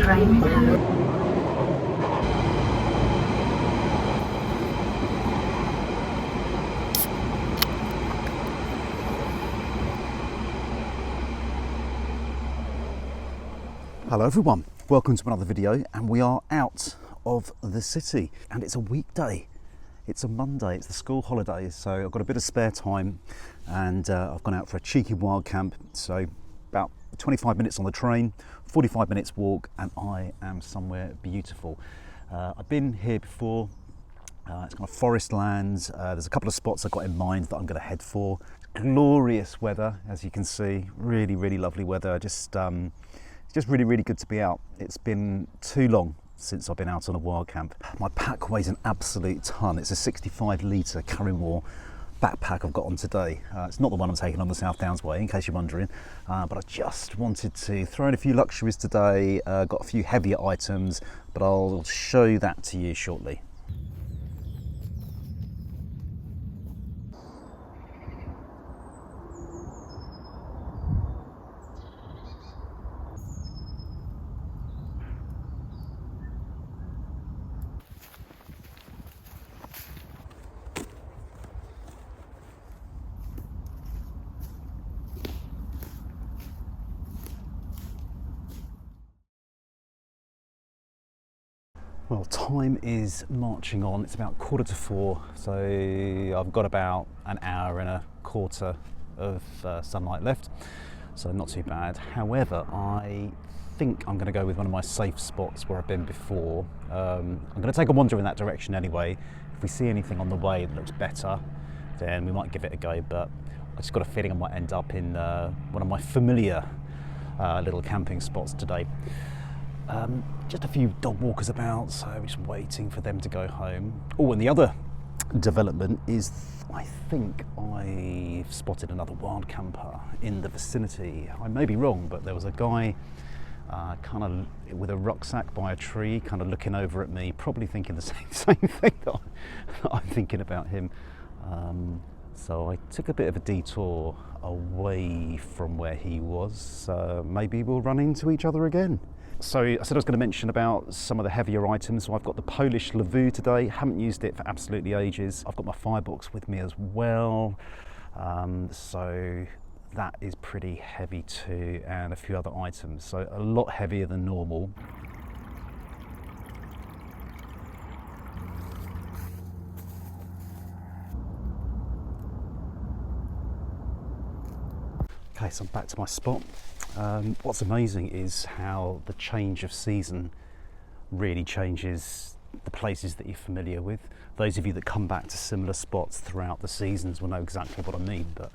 train. Hello everyone, welcome to another video, and we are out of the city and it's a weekday. It's a Monday, it's the school holidays, so I've got a bit of spare time and I've gone out for a cheeky wild camp. So about 25 minutes on the train, 45 minutes walk, and I am somewhere beautiful. I've been here before. It's kind of forest lands. There's a couple of spots I've got in mind that I'm going to head for. Glorious weather, as you can see, really lovely weather. It's just really good to be out. It's been too long since I've been out on a wild camp. My pack weighs an absolute ton. It's a 65 litre Carrymore backpack I've got on today. It's not the one I'm taking on the South Downs way, in case you're wondering, but I just wanted to throw in a few luxuries today. Got a few heavier items, but I'll show that to you shortly. Well, time is marching on. It's about 3:45, so I've got about an hour and a quarter of sunlight left, so not too bad. However, I think I'm going to go with one of my safe spots where I've been before. I'm going to take a wander in that direction anyway. If we see anything on the way that looks better, then we might give it a go, but I just got a feeling I might end up in one of my familiar little camping spots today. Just a few dog walkers about, so we're just waiting for them to go home. Oh, and the other development is I think I've spotted another wild camper in the vicinity. I may be wrong, but there was a guy kind of with a rucksack by a tree, kind of looking over at me, probably thinking the same thing that I'm thinking about him. So I took a bit of a detour away from where he was. Maybe we'll run into each other again. So I said I was going to mention about some of the heavier items. So I've got the Polish Lavvu today. Haven't used it for absolutely ages. I've got my firebox with me as well. So that is pretty heavy too, and a few other items. So a lot heavier than normal. Okay, so I'm back to my spot. What's amazing is how the change of season really changes the places that you're familiar with. Those of you that come back to similar spots throughout the seasons will know exactly what I mean, but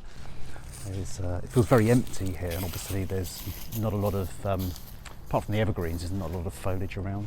it feels very empty here, and obviously there's not a lot of, apart from the evergreens, there's not a lot of foliage around.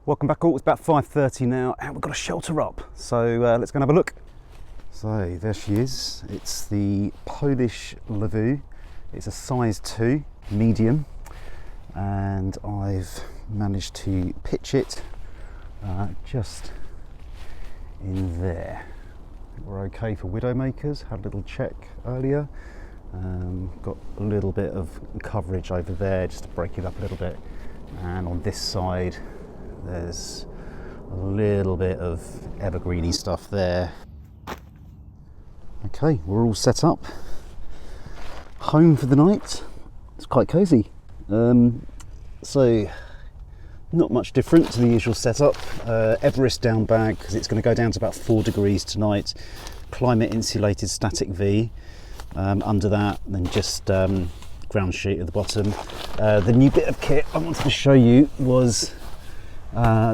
Welcome back all, it's about 5:30 now and we've got a shelter up, so let's go and have a look. So there she is, it's the Polish Lavvu. It's a size 2, medium, and I've managed to pitch it just in there. We're okay for widowmakers, had a little check earlier. Got a little bit of coverage over there just to break it up a little bit, and on this side there's a little bit of evergreeny stuff there. Okay, we're all set up. Home for the night. It's quite cosy. So not much different to the usual setup. Everest down bag because it's going to go down to about 4 degrees tonight. Climate insulated static V under that, and then just ground sheet at the bottom. The new bit of kit I wanted to show you was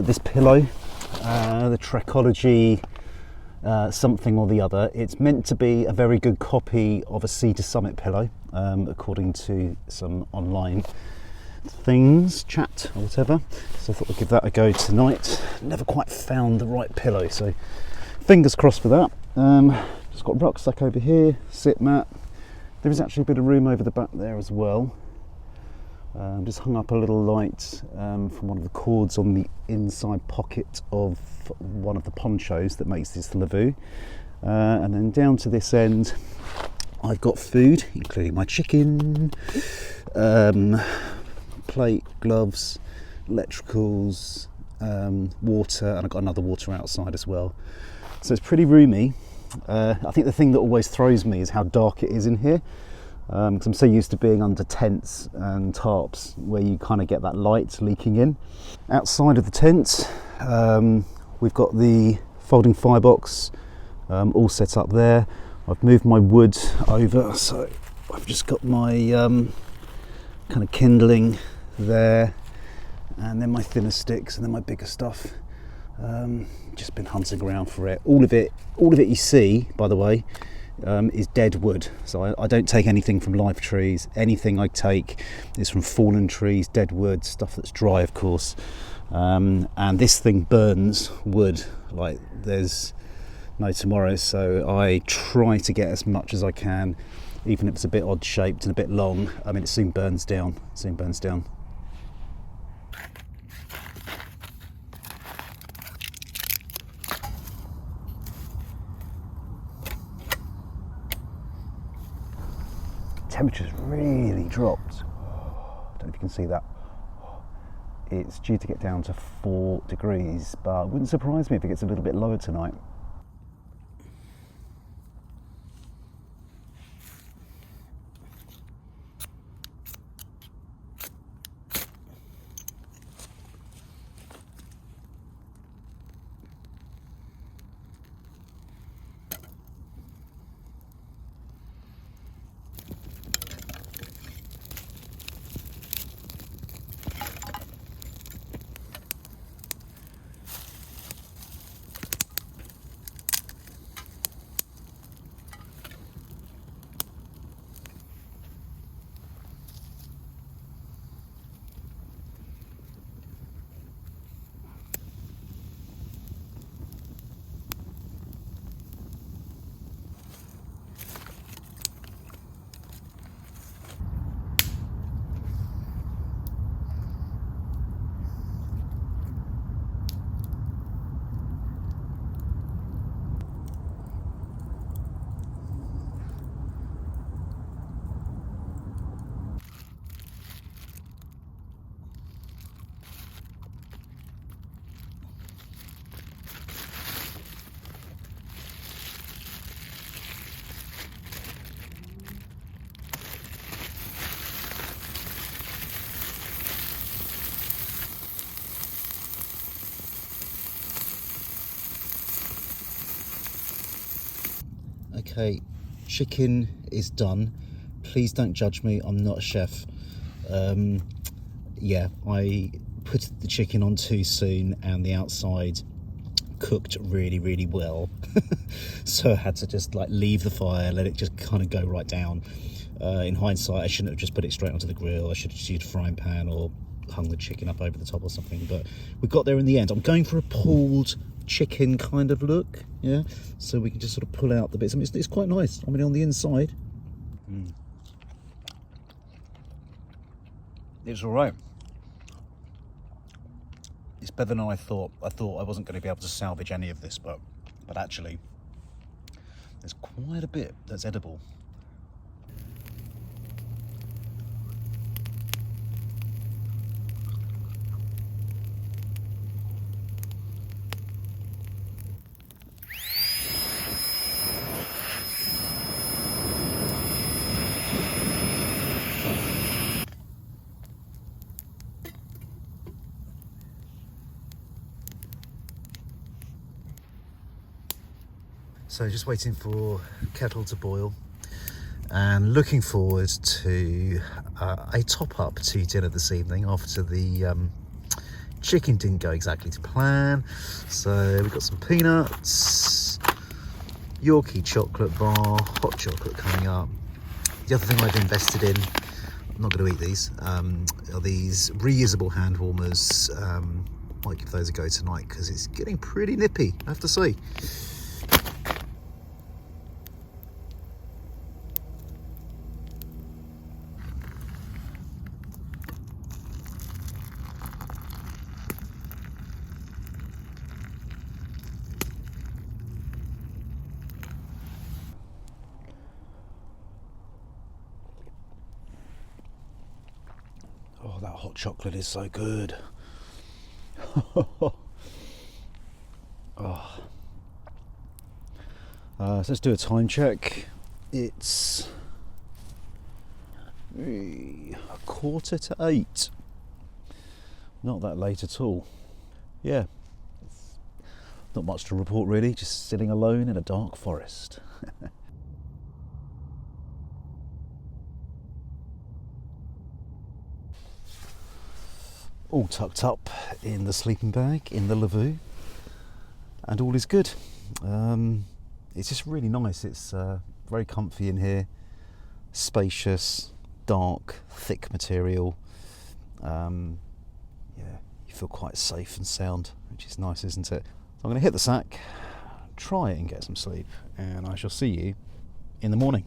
this pillow, the Trekology something or the other. It's meant to be a very good copy of a Cedar Summit pillow, according to some online things, chat or whatever. So I thought I'd give that a go tonight. Never quite found the right pillow, so fingers crossed for that. Just got rucksack over here, sit mat. There is actually a bit of room over the back there as well. Just hung up a little light from one of the cords on the inside pocket of one of the ponchos that makes this Lavvu. And then down to this end I've got food, including my chicken, plate, gloves, electricals, water, and I've got another water outside as well. So it's pretty roomy. I think the thing that always throws me is how dark it is in here, because I'm so used to being under tents and tarps where you kind of get that light leaking in. Outside of the tent, we've got the folding firebox all set up there. I've moved my wood over, so I've just got my kind of kindling there, and then my thinner sticks, and then my bigger stuff. Just been hunting around for it. All of it you see, by the way, is dead wood. So I don't take anything from live trees. Anything I take is from fallen trees, dead wood, stuff that's dry, of course. And this thing burns wood like there's no tomorrow, so I try to get as much as I can, even if it's a bit odd shaped and a bit long. I mean, it soon burns down. Temperature's really dropped. I don't know if you can see that. It's due to get down to 4 degrees, but it wouldn't surprise me if it gets a little bit lower tonight. Okay, chicken is done. Please don't judge me, I'm not a chef. Yeah, I put the chicken on too soon and the outside cooked really well. So I had to just like leave the fire, let it just kind of go right down. In hindsight, I shouldn't have just put it straight onto the grill. I should have used a frying pan or hung the chicken up over the top or something, but we got there in the end. I'm going for a pulled chicken kind of look, yeah, so we can just sort of pull out the bits. I mean, it's quite nice. I mean, on the inside, it's all right. It's better than I thought. I thought I wasn't going to be able to salvage any of this, but actually, there's quite a bit that's edible. So just waiting for kettle to boil and looking forward to a top up to dinner this evening after the chicken didn't go exactly to plan. So we've got some peanuts, Yorkie chocolate bar, hot chocolate coming up. The other thing I've invested in not going to eat these. Are these reusable hand warmers. Might give those a go tonight because it's getting pretty nippy, I have to say. Oh, that hot chocolate is so good. Oh. So let's do a time check. It's 7:45. Not that late at all. Yeah, not much to report really, just sitting alone in a dark forest. All tucked up in the sleeping bag in the Lavvu, and all is good. It's just really nice. It's very comfy in here, spacious, dark, thick material. Yeah, you feel quite safe and sound, which is nice, isn't it? So I'm going to hit the sack, try and get some sleep, and I shall see you in the morning.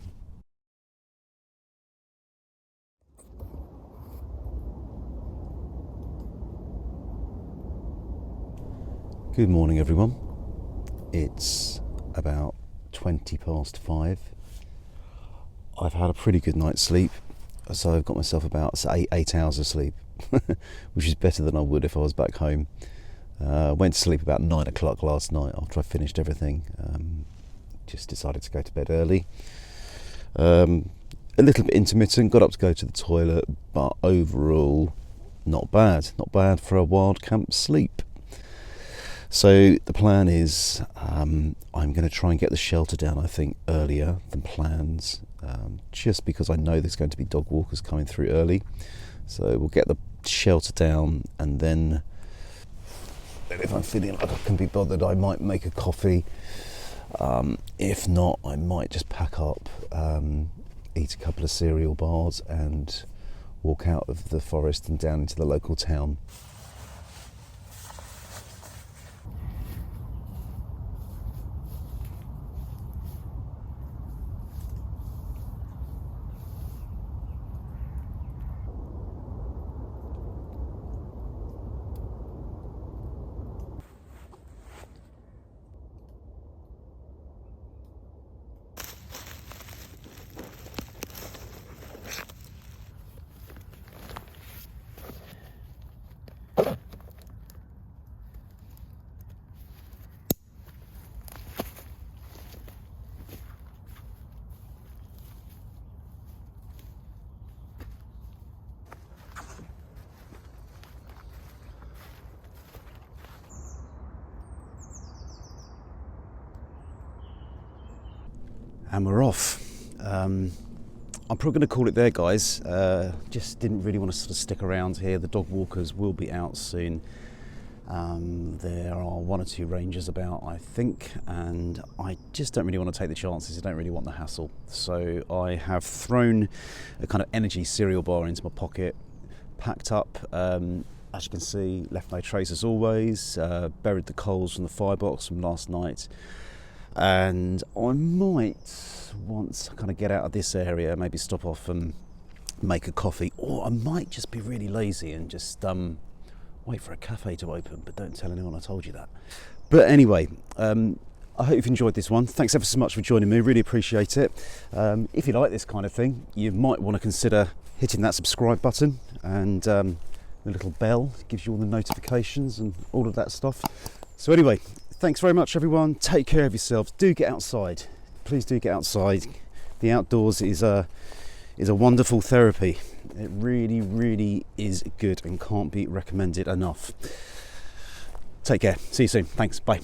Good morning, everyone. It's about 5:20. I've had a pretty good night's sleep, so I've got myself about 8 hours of sleep, which is better than I would if I was back home. Went to sleep about 9 o'clock last night after I finished everything. Just decided to go to bed early. A little bit intermittent, got up to go to the toilet, but overall not bad. Not bad for a wild camp sleep. So the plan is I'm going to try and get the shelter down, I think, earlier than planned, just because I know there's going to be dog walkers coming through early. So we'll get the shelter down, and then if I'm feeling like I can be bothered, I might make a coffee. If not, I might just pack up, eat a couple of cereal bars and walk out of the forest and down into the local town. And we're off. I'm probably going to call it there, guys. Just didn't really want to sort of stick around here. The dog walkers will be out soon. There are 1 or 2 rangers about, I think, and I just don't really want to take the chances. I don't really want the hassle. So I have thrown a kind of energy cereal bar into my pocket, packed up, as you can see, left no trace as always, buried the coals from the firebox from last night. And I might, once I kind of get out of this area, maybe stop off and make a coffee, or I might just be really lazy and just wait for a cafe to open, but don't tell anyone I told you that. But anyway, I hope you've enjoyed this one. Thanks ever so much for joining me, really appreciate it. If you like this kind of thing, you might want to consider hitting that subscribe button, and the little bell gives you all the notifications and all of that stuff. So anyway, thanks very much, everyone. Take care of yourselves. Do get outside. Please do get outside. The outdoors is a wonderful therapy. It really, really is good and can't be recommended enough. Take care. See you soon. Thanks. Bye.